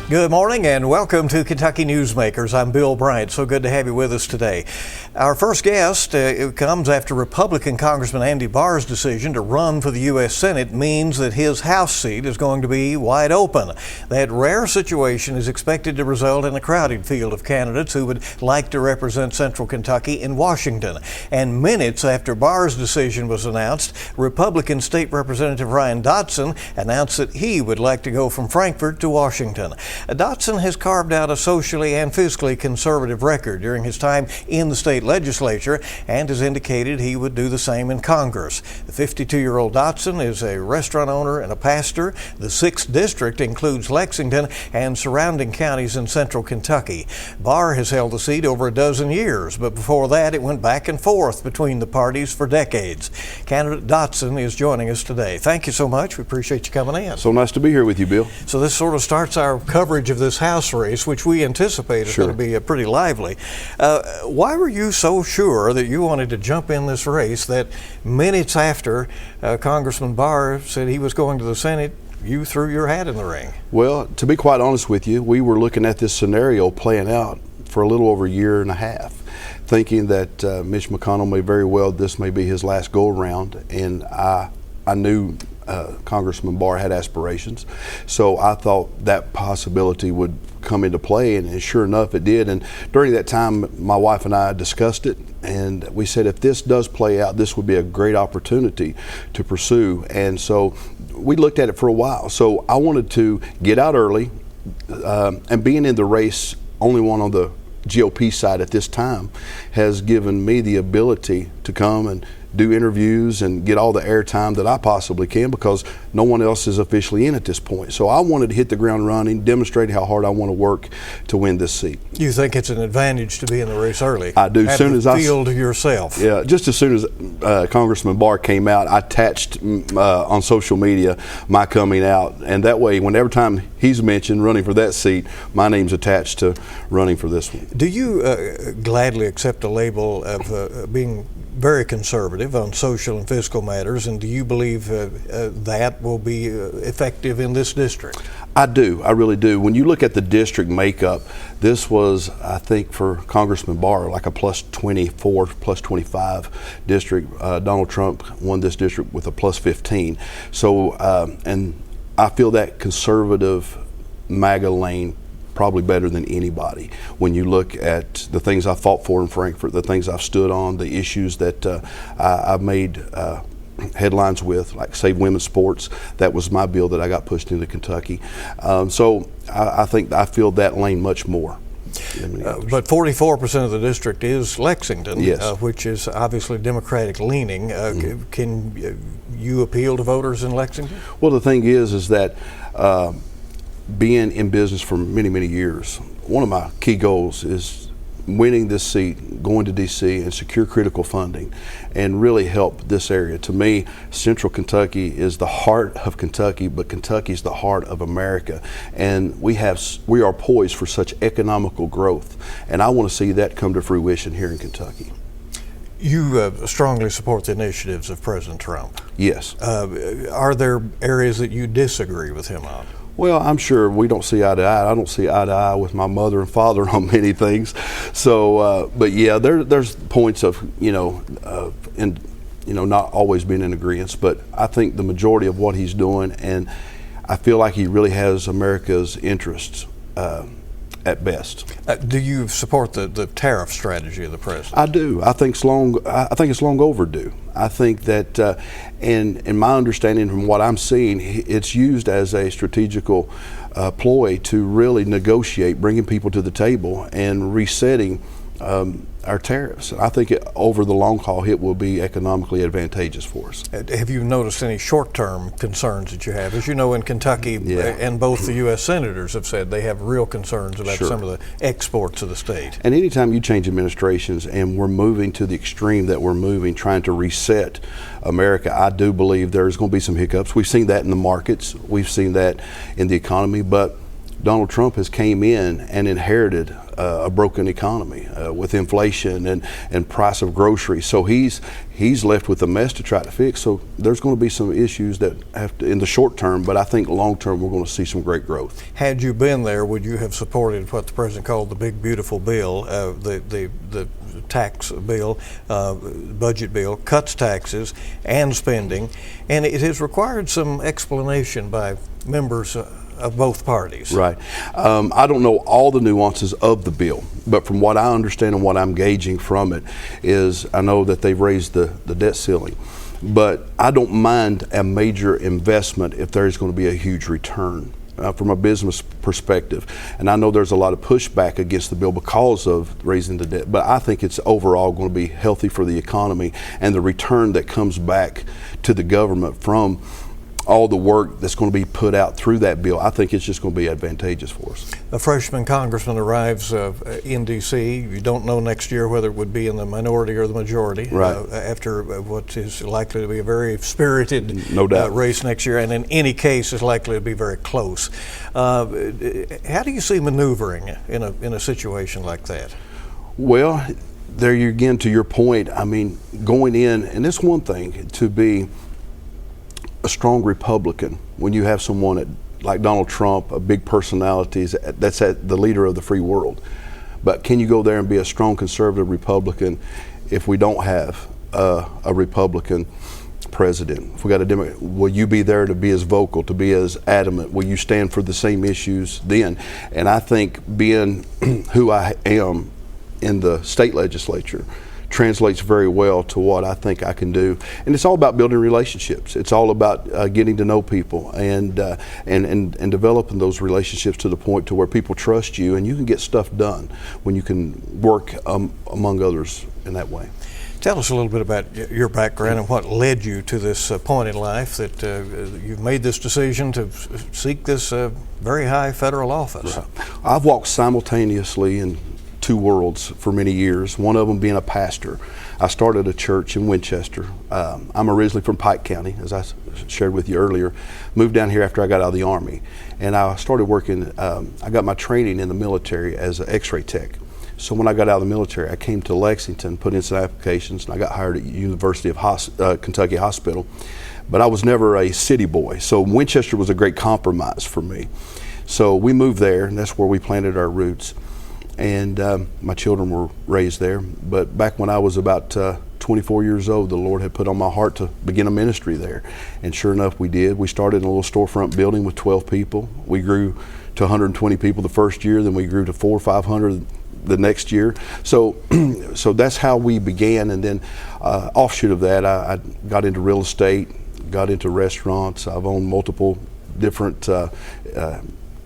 Good morning and welcome to Kentucky Newsmakers. I'm Bill Bryant. So good to have you with us today. Our first guest comes after Republican Congressman Andy Barr's decision to run for the U.S. Senate means that his House seat is going to be wide open. That rare situation is expected to result in a crowded field of candidates who would like to represent Central Kentucky in Washington. And minutes after Barr's decision was announced, Republican State Representative Dotson announced that he would like to go from Frankfort to Washington. Dotson has carved out a socially and fiscally conservative record during his time in the state legislature and has indicated he would do the same in Congress. The 52-year-old Dotson is a restaurant owner and a pastor. The 6th District includes Lexington and surrounding counties in central Kentucky. Barr has held the seat over a dozen years, but before that it went back and forth between the parties for decades. Candidate Dotson is joining us today. Thank you so much. We appreciate you coming in. So nice to be here with you, Bill. So this sort of starts our coverage of this House race, which we anticipate is going to be pretty lively. Why were you so sure that you wanted to jump in this race that minutes after Congressman Barr said he was going to the Senate, you threw your hat in the ring? Well, to be quite honest with you, we were looking at this scenario playing out for a little over a year and a half, thinking that Mitch McConnell may very well, this may be his last go around, and I knew Congressman Barr had aspirations, so I thought that possibility would come into play, and sure enough it did. And during that time my wife and I discussed it, and we said if this does play out, this would be a great opportunity to pursue. And so we looked at it for a while. So I wanted to get out early, and being in the race, only one on the GOP side at this time, has given me the ability to come and do interviews and get all the airtime that I possibly can, because no one else is officially in at this point. So I wanted to hit the ground running, demonstrate how hard I want to work to win this seat. You think it's an advantage to be in the race early? I do. Have soon the as I field yourself. Yeah, just as soon as Congressman Barr came out, I attached on social media my coming out, and that way, whenever time he's mentioned running for that seat, my name's attached to running for this one. Do you gladly accept a label of being very conservative on social and fiscal matters, and do you believe that will be effective in this district? I do. I really do. When you look at the district makeup, this was, I think, for Congressman Barr, like a plus 24, plus 25 district. Donald Trump won this district with a plus 15. So, and I feel that conservative MAGA lane probably better than anybody. When you look at the things I fought for in Frankfort, the things I've stood on, the issues that I've made headlines with, like Save Women's Sports, that was my bill that I got pushed into Kentucky. So I think I feel that lane much more. But 44% of the district is Lexington, yes. Which is obviously Democratic leaning. Can you appeal to voters in Lexington? Well, the thing is that being in business for many, many years, one of my key goals is winning this seat, going to D.C. and secure critical funding and really help this area. To me, Central Kentucky is the heart of Kentucky, but Kentucky is the heart of America. And we are poised for such economical growth. And I want to see that come to fruition here in Kentucky. You strongly support the initiatives of President Trump. Yes. Are there areas that you disagree with him on? Well, I'm sure we don't see eye to eye. I don't see eye to eye with my mother and father on many things. So, but yeah, there's points of, not always being in agreement. But I think the majority of what he's doing, and I feel like he really has America's interests at best. Do you support the tariff strategy of the president? I do. I think it's long overdue. I think that, in my understanding from what I'm seeing, it's used as a strategical ploy to really negotiate, bringing people to the table and resetting our tariffs. I think over the long haul, it will be economically advantageous for us. Have you noticed any short-term concerns that you have? As you know, in Kentucky, and both the U.S. senators have said they have real concerns about some of the exports of the state. And anytime you change administrations and we're moving to the extreme that we're moving, trying to reset America, I do believe there's going to be some hiccups. We've seen that in the markets. We've seen that in the economy. But Donald Trump has came in and inherited a broken economy with inflation and price of groceries. So he's left with a mess to try to fix. So there's going to be some issues that have to, in the short term, but I think long term we're going to see some great growth. Had you been there, would you have supported what the president called the big beautiful bill, the tax bill, budget bill, cuts taxes and spending, and it has required some explanation by members of both parties? Right. I don't know all the nuances of the bill, but from what I understand and what I'm gauging from it is I know that they've raised the debt ceiling, but I don't mind a major investment if there's going to be a huge return. From a business perspective, and I know there's a lot of pushback against the bill because of raising the debt, but I think it's overall going to be healthy for the economy and the return that comes back to the government from all the work that's going to be put out through that bill. I think it's just going to be advantageous for us. A freshman congressman arrives in D.C. You don't know next year whether it would be in the minority or the majority. Right. After what is likely to be a very spirited no doubt. Race next year, and in any case is likely to be very close. How do you see maneuvering in a situation like that? Well, there you again to your point. I mean, going in, and it's one thing to be a strong Republican when you have someone like Donald Trump, a big personality, that's the leader of the free world. But can you go there and be a strong conservative Republican if we don't have a Republican president? If we got a Democrat, will you be there to be as vocal, to be as adamant? Will you stand for the same issues then? And I think being who I am in the state legislature translates very well to what I think I can do. And it's all about building relationships. It's all about getting to know people and developing those relationships to the point to where people trust you and you can get stuff done when you can work among others in that way. Tell us a little bit about your background and what led you to this point in life that you've made this decision to seek this very high federal office. Right. I've walked simultaneously in two worlds for many years, one of them being a pastor. I started a church in Winchester. I'm originally from Pike County, as I shared with you earlier. Moved down here after I got out of the Army. And I started working, I got my training in the military as an x-ray tech. So when I got out of the military, I came to Lexington, put in some applications, and I got hired at University of Kentucky Hospital. But I was never a city boy, so Winchester was a great compromise for me. So we moved there, and that's where we planted our roots. And my children were raised there. But back when I was about 24 years old, the Lord had put on my heart to begin a ministry there. And sure enough, we did. We started in a little storefront building with 12 people. We grew to 120 people the first year, then we grew to 400 or 500 the next year. So that's how we began. And then offshoot of that, I got into real estate, got into restaurants. I've owned multiple different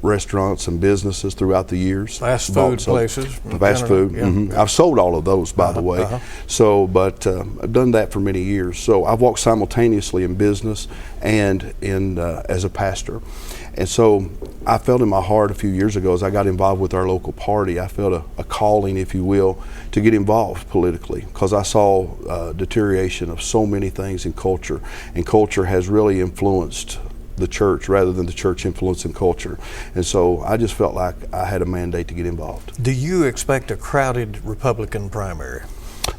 restaurants and businesses throughout the years. Fast food places. Fast food. Yeah. Mm-hmm. I've sold all of those, by the way. So, but I've done that for many years. So I've walked simultaneously in business and in as a pastor. And so I felt in my heart a few years ago as I got involved with our local party, I felt a calling, if you will, to get involved politically because I saw deterioration of so many things in culture. And culture has really influenced the church rather than the church influencing culture. And so I just felt like I had a mandate to get involved. Do you expect a crowded Republican primary?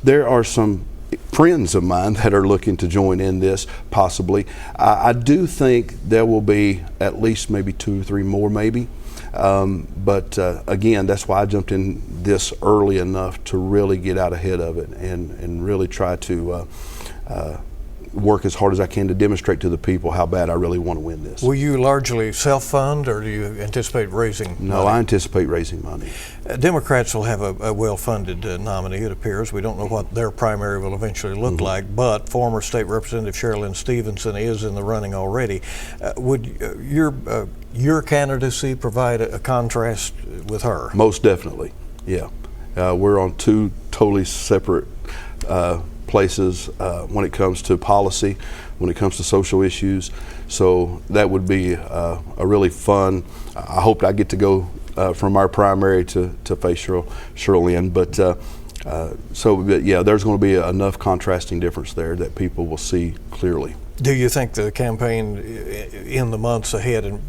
There are some friends of mine that are looking to join in this, possibly. I do think there will be at least maybe 2 or 3 more, maybe. But again, that's why I jumped in this early enough to really get out ahead of it and really try to work as hard as I can to demonstrate to the people how bad I really want to win this. Will you largely self-fund, or do you anticipate raising money? No, I anticipate raising money. Democrats will have a well-funded nominee, it appears. We don't know what their primary will eventually look like, but former State Representative Sherilyn Stevenson is in the running already. Would your candidacy provide a contrast with her? Most definitely, yeah. We're on 2 totally separate places when it comes to policy, when it comes to social issues. So that would be a really fun. I hope I get to go from our primary to face Sherilyn, but But yeah, there's going to be enough contrasting difference there that people will see clearly. Do you think the campaign in the months ahead, and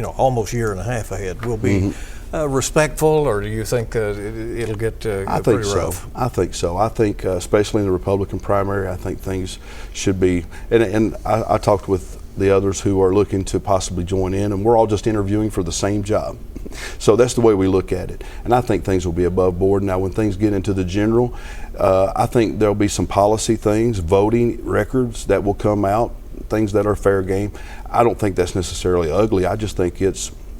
almost a year and a half ahead, will be respectful, or do you think it'll get pretty rough? I think so. I think, especially in the Republican primary, I think things should be. And I talked with the others who are looking to possibly join in, and we're all just interviewing for the same job. So that's the way we look at it. And I think things will be above board. Now, when things get into the general, I think there'll be some policy things, voting records that will come out, things that are fair game. I don't think that's necessarily ugly. I just think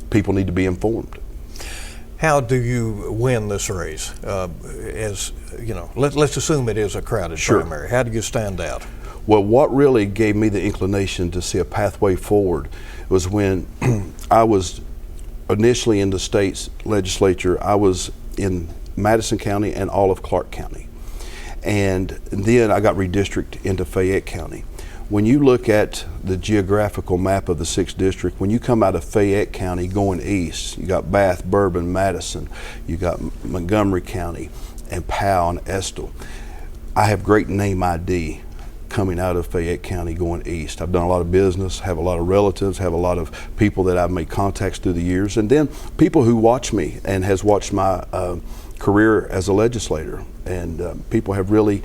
people need to be informed. How do you win this race? Let's assume it is a crowded primary. How do you stand out? Well, what really gave me the inclination to see a pathway forward was when I was initially in the state's legislature. I was in Madison County and all of Clark County. And then I got redistricted into Fayette County. When you look at the geographical map of the 6th district, when you come out of Fayette County going east, you got Bath, Bourbon, Madison, you got Montgomery County, and Powell and Estill. I have great name ID coming out of Fayette County going east. I've done a lot of business, have a lot of relatives, have a lot of people that I've made contacts through the years, and then people who watch me and has watched my career as a legislator. And people have really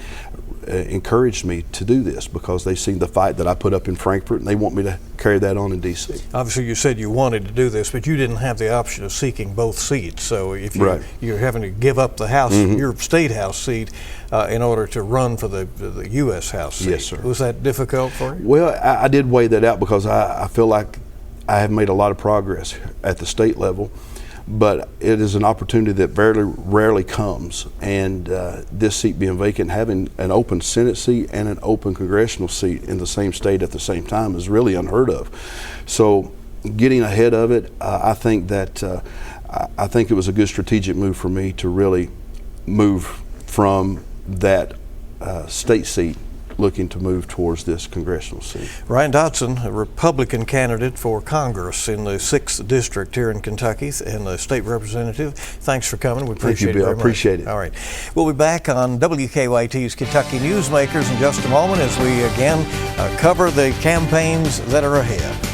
encouraged me to do this because they've seen the fight that I put up in Frankfort, and they want me to carry that on in D.C. Obviously, you said you wanted to do this, but you didn't have the option of seeking both seats. So if you're having to give up the House, your state House seat, in order to run for the U.S. House seat. Yes, sir. Was that difficult for you? Well, I did weigh that out because I feel like I have made a lot of progress at the state level, but it is an opportunity that very rarely comes. And this seat being vacant, having an open Senate seat and an open congressional seat in the same state at the same time is really unheard of. So getting ahead of it, I think that I think it was a good strategic move for me to really move from that state seat looking to move towards this congressional seat. Ryan Dotson, a Republican candidate for Congress in the 6th District here in Kentucky and the state representative. Thanks for coming. We appreciate it very much. I appreciate it. All right. We'll be back on WKYT's Kentucky Newsmakers in just a moment as we again cover the campaigns that are ahead.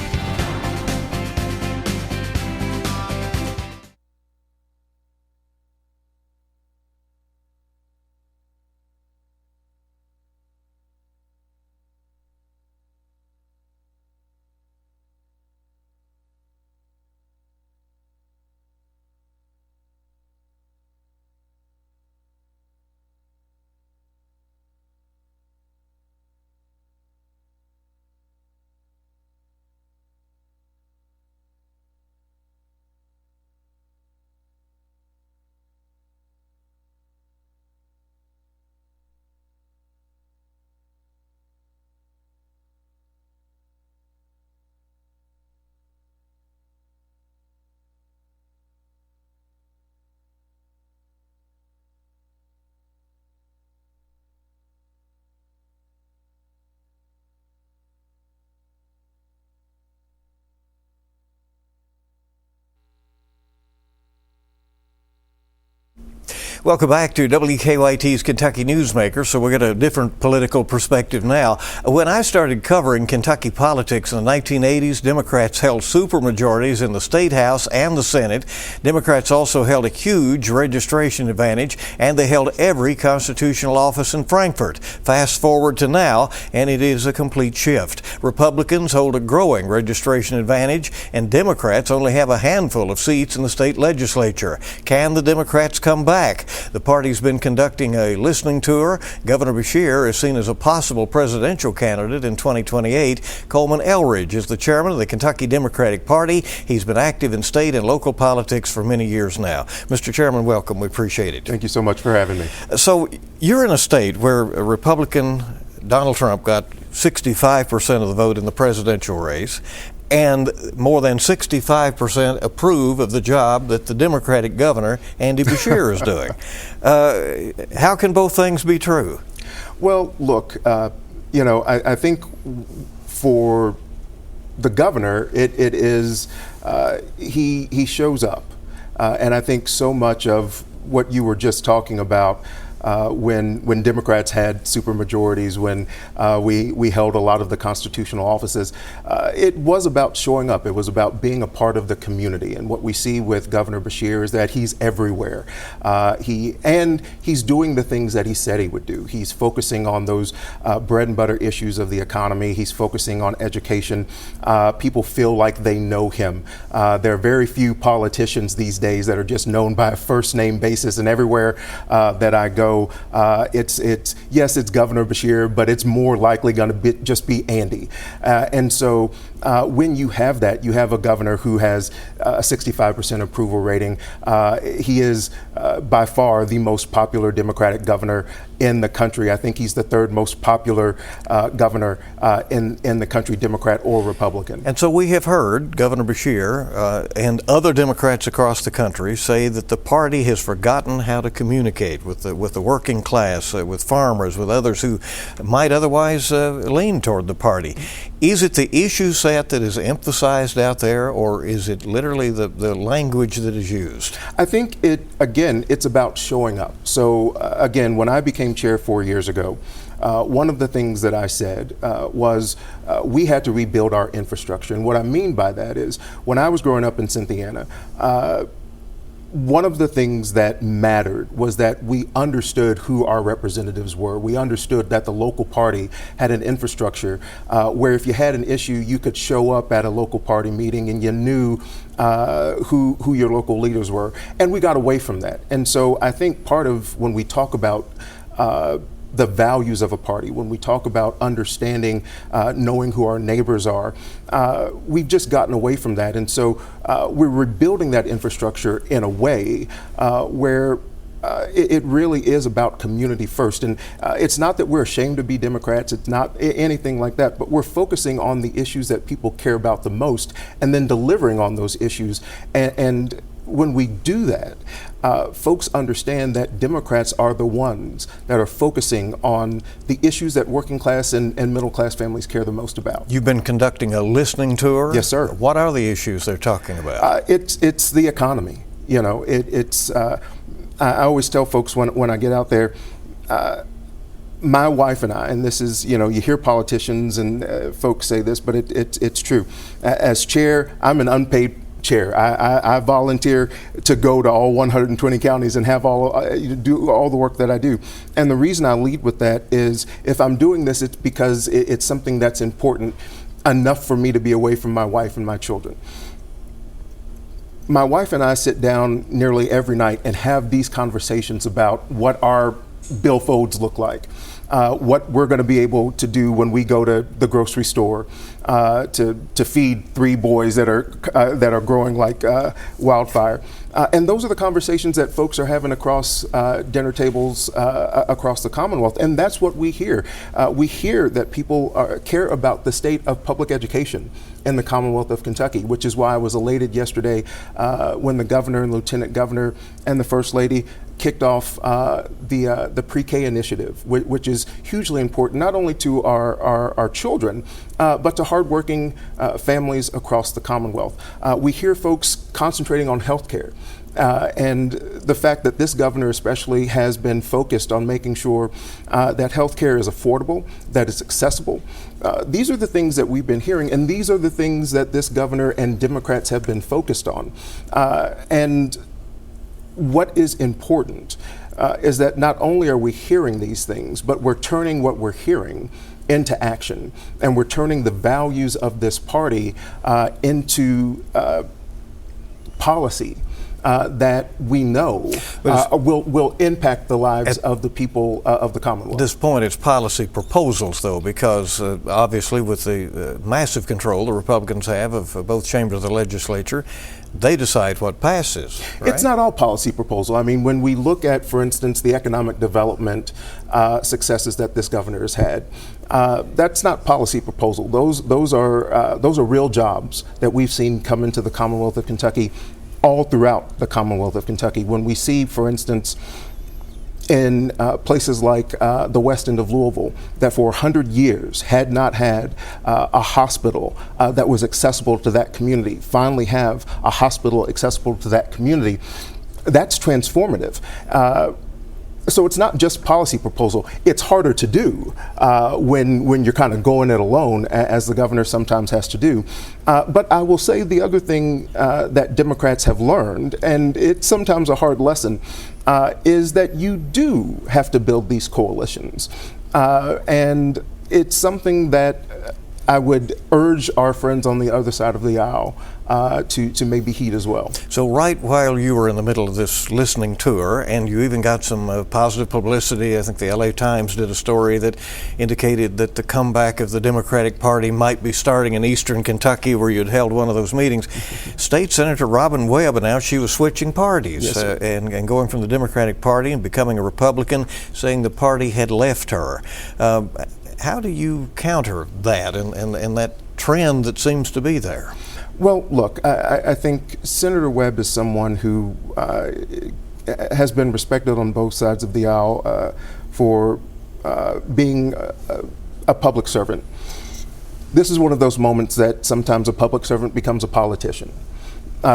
Welcome back to WKYT's Kentucky Newsmakers. So we got a different political perspective now. When I started covering Kentucky politics in the 1980s, Democrats held supermajorities in the State House and the Senate. Democrats also held a huge registration advantage, and they held every constitutional office in Frankfort. Fast forward to now, and it is a complete shift. Republicans hold a growing registration advantage, and Democrats only have a handful of seats in the state legislature. Can the Democrats come back? The party's been conducting a listening tour. Governor Beshear is seen as a possible presidential candidate in 2028. Colmon Eldridge is the chairman of the Kentucky Democratic Party. He's been active in state and local politics for many years now. Mr. Chairman, welcome. We appreciate it. Thank you so much for having me. So you're in a state where a Republican Donald Trump got 65% of the vote in the presidential race, and more than 65% approve of the job that the Democratic governor, Andy Beshear, is doing. How can both things be true? Well, look, I think for the governor, it is, he shows up. And I think so much of what you were just talking about when Democrats had supermajorities, when we held a lot of the constitutional offices. It was about showing up. It was about being a part of the community. And what we see with Governor Beshear is that he's everywhere. He's doing the things that he said he would do. He's focusing on those bread and butter issues of the economy. He's focusing on education. People feel like they know him. There are very few politicians these days that are just known by a first name basis, and everywhere that I go, it's Governor Beshear, but it's more likely going to just be Andy. And so when you have that, you have a governor who has a 65% approval rating. He is by far the most popular Democratic governor in the country. I think he's the third most popular governor in the country, Democrat or Republican. And so we have heard Governor Beshear and other Democrats across the country say that the party has forgotten how to communicate with the working class, with farmers, with others who might otherwise lean toward the party. Is it the issue set that is emphasized out there, or is it literally the language that is used? I think it's about showing up. So again, when I became chair 4 years ago, one of the things that I said was we had to rebuild our infrastructure. And what I mean by that is when I was growing up in Cynthiana, one of the things that mattered was that we understood who our representatives were. We understood that the local party had an infrastructure where if you had an issue, you could show up at a local party meeting and you knew who your local leaders were. And we got away from that. And so I think part of when we talk about the values of a party, when we talk about understanding, knowing who our neighbors are, we've just gotten away from that. And so we're rebuilding that infrastructure in a way where it really is about community first. And it's not that we're ashamed to be Democrats, it's not anything like that, but we're focusing on the issues that people care about the most and then delivering on those issues. And when we do that, folks understand that Democrats are the ones that are focusing on the issues that working class and middle class families care the most about. You've been conducting a listening tour? Yes, sir. What are the issues they're talking about? It's the economy. You know, I always tell folks when I get out there, my wife and I, and this is, you hear politicians and folks say this, but it's true. As chair, I'm an unpaid chair. I volunteer to go to all 120 counties and have do all the work that I do. And the reason I lead with that is if I'm doing this, it's because it's something that's important enough for me to be away from my wife and my children. My wife and I sit down nearly every night and have these conversations about what our billfolds look like. What we're going to be able to do when we go to the grocery store to feed 3 boys that are growing like wildfire. And those are the conversations that folks are having across dinner tables across the Commonwealth. And that's what we hear. We hear that people care about the state of public education in the Commonwealth of Kentucky, which is why I was elated yesterday when the governor and lieutenant governor and the first lady kicked off the pre-K initiative, which is hugely important, not only to our children, but to hardworking families across the Commonwealth. We hear folks concentrating on healthcare. And the fact that this governor especially has been focused on making sure that healthcare is affordable, that it's accessible. These are the things that we've been hearing, and these are the things that this governor and Democrats have been focused on. And what is important is that not only are we hearing these things, but we're turning what we're hearing into action, and we're turning the values of this party into policy that we know will impact the lives of the people of the Commonwealth. At this point, it's policy proposals, though, because obviously with the massive control the Republicans have of both chambers of the legislature, they decide what passes, right? It's not all policy proposal. I mean, when we look at, for instance, the economic development successes that this governor has had, that's not policy proposal. Those are real jobs that we've seen come into the Commonwealth of Kentucky all throughout the Commonwealth of Kentucky. When we see, for instance, in places like the west end of Louisville, that for 100 years had not had a hospital that was accessible to that community, finally have a hospital accessible to that community, that's transformative. So it's not just policy proposal. It's harder to do when you're kind of going it alone, as the governor sometimes has to do. But I will say the other thing that Democrats have learned, and it's sometimes a hard lesson, is that you do have to build these coalitions. And it's something that I would urge our friends on the other side of the aisle to maybe heed as well. So right while you were in the middle of this listening tour, and you even got some positive publicity, I think the LA Times did a story that indicated that the comeback of the Democratic Party might be starting in eastern Kentucky, where you'd held one of those meetings. State Senator Robin Webb announced she was switching parties. Yes, and going from the Democratic Party and becoming a Republican, saying the party had left her. How do you counter that and that trend that seems to be there? Well, look, I think Senator Webb is someone who has been respected on both sides of the aisle for being a public servant. This is one of those moments that sometimes a public servant becomes a politician.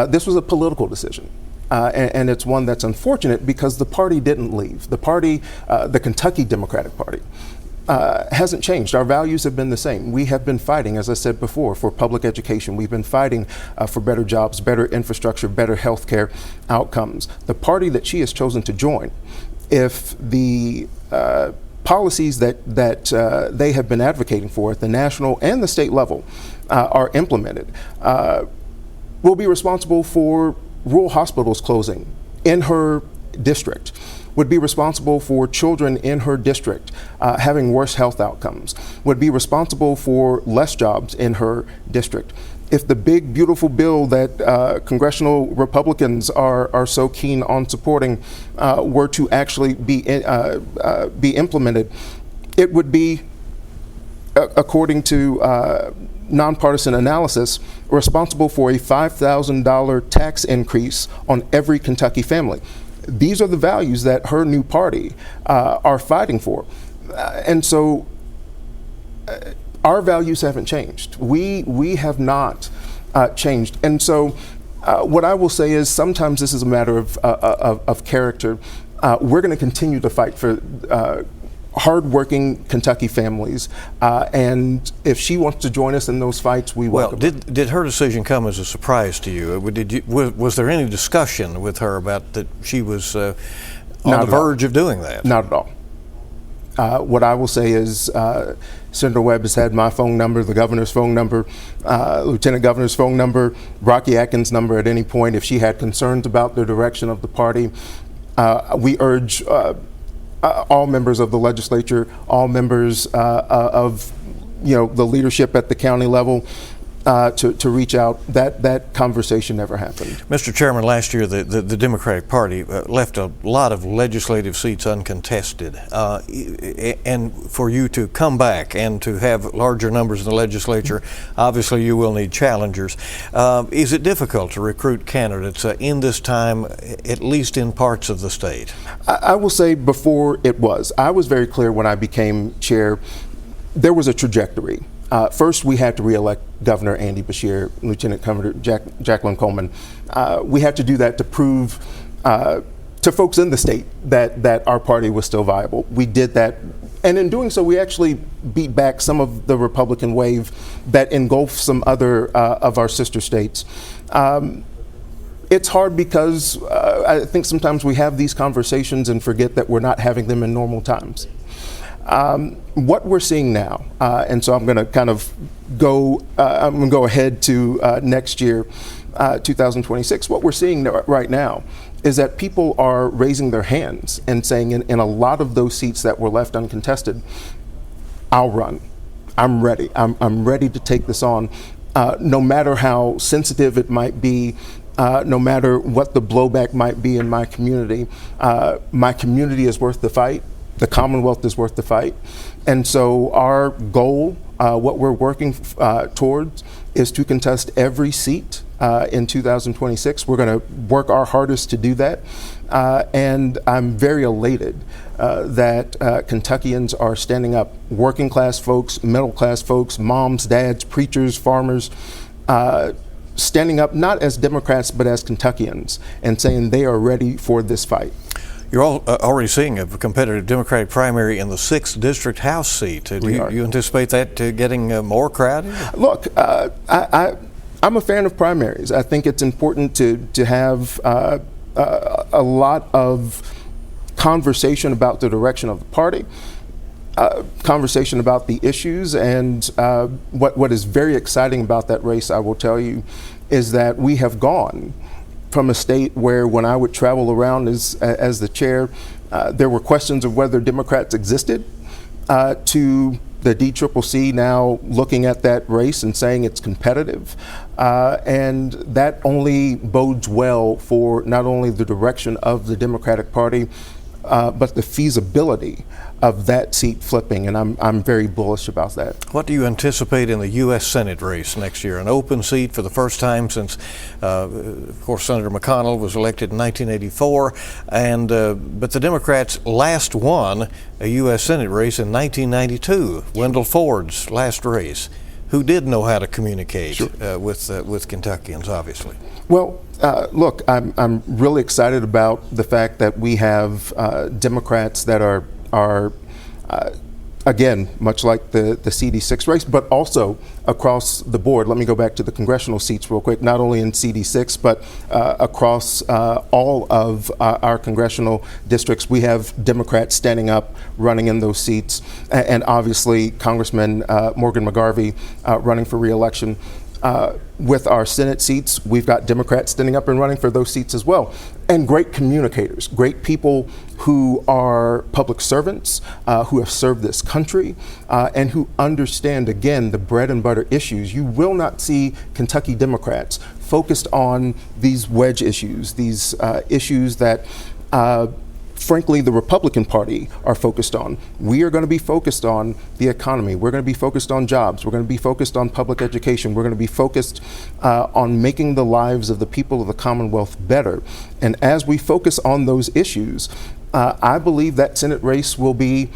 This was a political decision. And it's one that's unfortunate because the party didn't leave. The party, the Kentucky Democratic Party, hasn't changed. Our values have been the same. We have been fighting, as I said before, for public education. We've been fighting for better jobs, better infrastructure, better health care outcomes. The party that she has chosen to join, if the policies that they have been advocating for at the national and the state level are implemented, will be responsible for rural hospitals closing in her district, would be responsible for children in her district having worse health outcomes, would be responsible for less jobs in her district. If the big, beautiful bill that Congressional Republicans are so keen on supporting were to actually be implemented, it would be, according to nonpartisan analysis, responsible for a $5,000 tax increase on every Kentucky family. These are the values that her new party are fighting for. And so our values haven't changed. We have not changed. And so what I will say is sometimes this is a matter of character. We're going to continue to fight for hardworking Kentucky families, and if she wants to join us in those fights, we welcome her. Did her decision come as a surprise to you? Was there any discussion with her about that she was on the verge of doing that? Not at all. What I will say is Senator Webb has had my phone number, the governor's phone number, Lieutenant Governor's phone number, Rocky Atkins' number at any point. If she had concerns about the direction of the party, we urge all members of the legislature, all members of the leadership at the county level to reach out. That conversation never happened. Mr. Chairman, last year the Democratic Party left a lot of legislative seats uncontested, and for you to come back and to have larger numbers in the legislature, obviously you will need challengers. Is it difficult to recruit candidates in this time, at least in parts of the state? I will say before it was. I was very clear when I became chair. There was a trajectory. First, we had to re-elect Governor Andy Beshear, Lieutenant Governor Jacqueline Colmon. We had to do that to prove to folks in the state that our party was still viable. We did that, and in doing so, we actually beat back some of the Republican wave that engulfed some other of our sister states. It's hard because I think sometimes we have these conversations and forget that we're not having them in normal times. What we're seeing now, and so I'm going to kind of go ahead to next year, 2026. What we're seeing right now is that people are raising their hands and saying in a lot of those seats that were left uncontested, I'll run. I'm ready. I'm ready to take this on, no matter how sensitive it might be. No matter what the blowback might be in my community is worth the fight. The Commonwealth is worth the fight. And so our goal, what we're working towards, is to contest every seat in 2026. We're going to work our hardest to do that. And I'm very elated that Kentuckians are standing up, working class folks, middle class folks, moms, dads, preachers, farmers, standing up not as Democrats but as Kentuckians and saying they are ready for this fight. You're already seeing a competitive Democratic primary in the 6th District House seat. Do you anticipate that getting more crowded? Look, I'm a fan of primaries. I think it's important to have a lot of conversation about the direction of the party, conversation about the issues, and what is very exciting about that race, I will tell you, is that we have gone from a state where, when I would travel around as the chair, there were questions of whether Democrats existed, to the DCCC now looking at that race and saying it's competitive. And that only bodes well for not only the direction of the Democratic Party, but the feasibility of that seat flipping, and I'm very bullish about that. What do you anticipate in the U.S. Senate race next year? An open seat for the first time since, of course, Senator McConnell was elected in 1984, and but the Democrats last won a U.S. Senate race in 1992, Wendell Ford's last race, who did know how to communicate with Kentuckians, obviously. Well, look, I'm really excited about the fact that we have Democrats that are again, much like the CD6 race, but also across the board. Let me go back to the congressional seats real quick, not only in CD6, but across all of our congressional districts. We have Democrats standing up, running in those seats, and obviously Congressman Morgan McGarvey running for re-election. With our Senate seats, we've got Democrats standing up and running for those seats as well. And great communicators, great people who are public servants, who have served this country, and who understand, again, the bread and butter issues. You will not see Kentucky Democrats focused on these wedge issues, these issues that frankly, the Republican Party are focused on. We are going to be focused on the economy. We're going to be focused on jobs. We're going to be focused on public education. We're going to be focused on making the lives of the people of the Commonwealth better. And as we focus on those issues, I believe that Senate race will be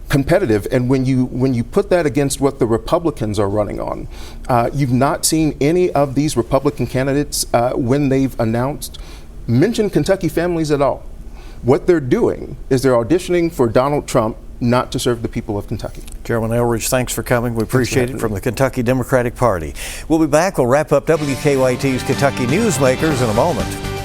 competitive. And when you put that against what the Republicans are running on, you've not seen any of these Republican candidates, when they've announced, mention Kentucky families at all. What they're doing is they're auditioning for Donald Trump, not to serve the people of Kentucky. Chairman Eldridge, thanks for coming. We appreciate it, from the Kentucky Democratic Party. We'll be back. We'll wrap up WKYT's Kentucky Newsmakers in a moment.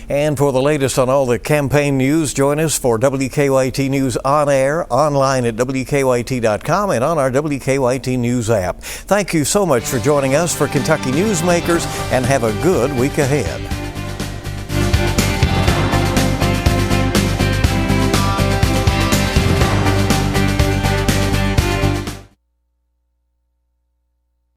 And for the latest on all the campaign news, join us for WKYT News on air, online at WKYT.com, and on our WKYT News app. Thank you so much for joining us for Kentucky Newsmakers, and have a good week ahead.